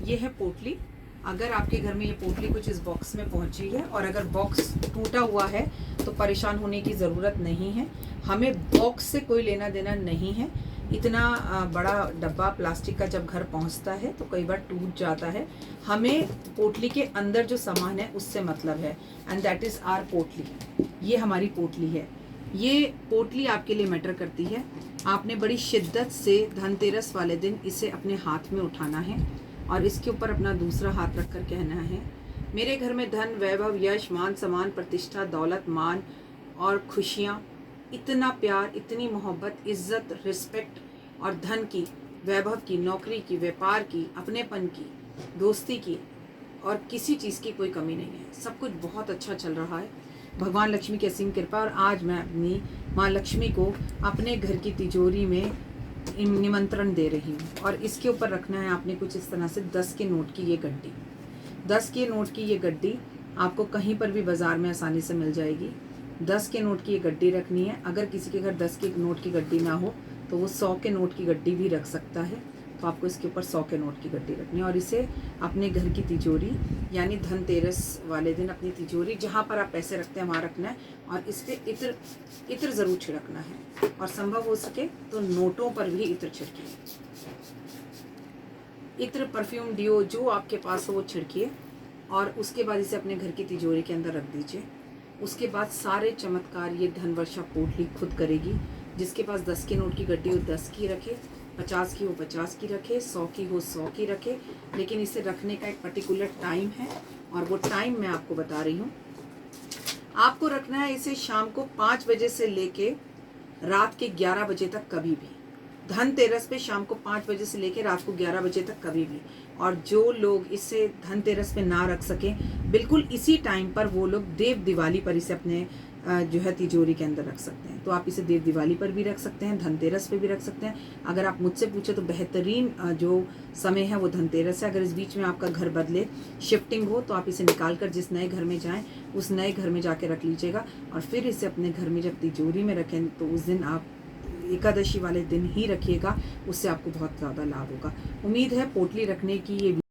ये है पोटली। अगर आपके घर में ये पोटली कुछ इस बॉक्स में पहुंची है और अगर बॉक्स टूटा हुआ है तो परेशान होने की ज़रूरत नहीं है। हमें बॉक्स से कोई लेना देना नहीं है। इतना बड़ा डब्बा प्लास्टिक का जब घर पहुंचता है तो कई बार टूट जाता है। हमें पोटली के अंदर जो सामान है उससे मतलब है, एंड दैट इज़ आर पोटली। ये हमारी पोटली है। ये पोटली आपके लिए मैटर करती है। आपने बड़ी शिद्दत से धनतेरस वाले दिन इसे अपने हाथ में उठाना है और इसके ऊपर अपना दूसरा हाथ रखकर कहना है, मेरे घर में धन, वैभव, यश, मान, सम्मान, प्रतिष्ठा, दौलत, मान और खुशियाँ, इतना प्यार, इतनी मोहब्बत, इज्जत, रिस्पेक्ट और धन की, वैभव की, नौकरी की, व्यापार की, अपनेपन की, दोस्ती की और किसी चीज़ की कोई कमी नहीं है। सब कुछ बहुत अच्छा चल रहा है। भगवान लक्ष्मी की असीम कृपा। और आज मैं अपनी माँ लक्ष्मी को अपने घर की तिजोरी में निमंत्रण दे रही हूँ और इसके ऊपर रखना है आपने कुछ इस तरह से 10 के नोट की ये गड्डी। 10 के नोट की ये गड्डी आपको कहीं पर भी बाज़ार में आसानी से मिल जाएगी। 10 के नोट की ये गड्डी रखनी है। अगर किसी के घर 10 के नोट की गड्डी ना हो तो वो 100 के नोट की गड्डी भी रख सकता है। तो आपको इसके ऊपर 100 के नोट की गड्डी रखनी है और इसे अपने घर की तिजोरी यानी धनतेरस वाले दिन अपनी तिजोरी जहाँ पर आप पैसे रखते हैं वहाँ रखना है और इस पर इत्र ज़रूर छिड़कना है और संभव हो सके तो नोटों पर भी इत्र छिड़किए। इत्र, परफ्यूम, डिओ जो आपके पास हो वो छिड़किए और उसके बाद इसे अपने घर की तिजोरी के अंदर रख दीजिए। उसके बाद सारे चमत्कार ये धनवर्षा पोटली खुद करेगी। जिसके पास 10 के नोट की गड्डी हो 10 की रखे, 50 की हो 50 की रखे, 100 की हो 100 की रखे, लेकिन इसे रखने का एक पर्टिकुलर टाइम है और वो टाइम मैं आपको बता रही हूँ। आपको रखना है इसे शाम को 5 बजे से लेके रात के 11 बजे तक कभी भी। धनतेरस पे शाम को 5 बजे से लेके रात को 11 बजे तक कभी भी। और जो लोग इसे धनतेरस पे ना रख सकें, बिल्कुल इसी टाइम पर वो लोग देव दिवाली पर इसे अपने जो है तिजोरी के अंदर रख सकते हैं। तो आप इसे देव दिवाली पर भी रख सकते हैं, धनतेरस पे भी रख सकते हैं। अगर आप मुझसे पूछे तो बेहतरीन जो समय है वो धनतेरस है। अगर इस बीच में आपका घर बदले, शिफ्टिंग हो, तो आप इसे निकाल कर जिस नए घर में जाएं उस नए घर में जाके रख लीजिएगा और फिर इसे अपने घर में जब तिजोरी में रखें तो उस दिन आप एकादशी वाले दिन ही रखिएगा। उससे आपको बहुत ज़्यादा लाभ होगा। उम्मीद है पोटली रखने की ये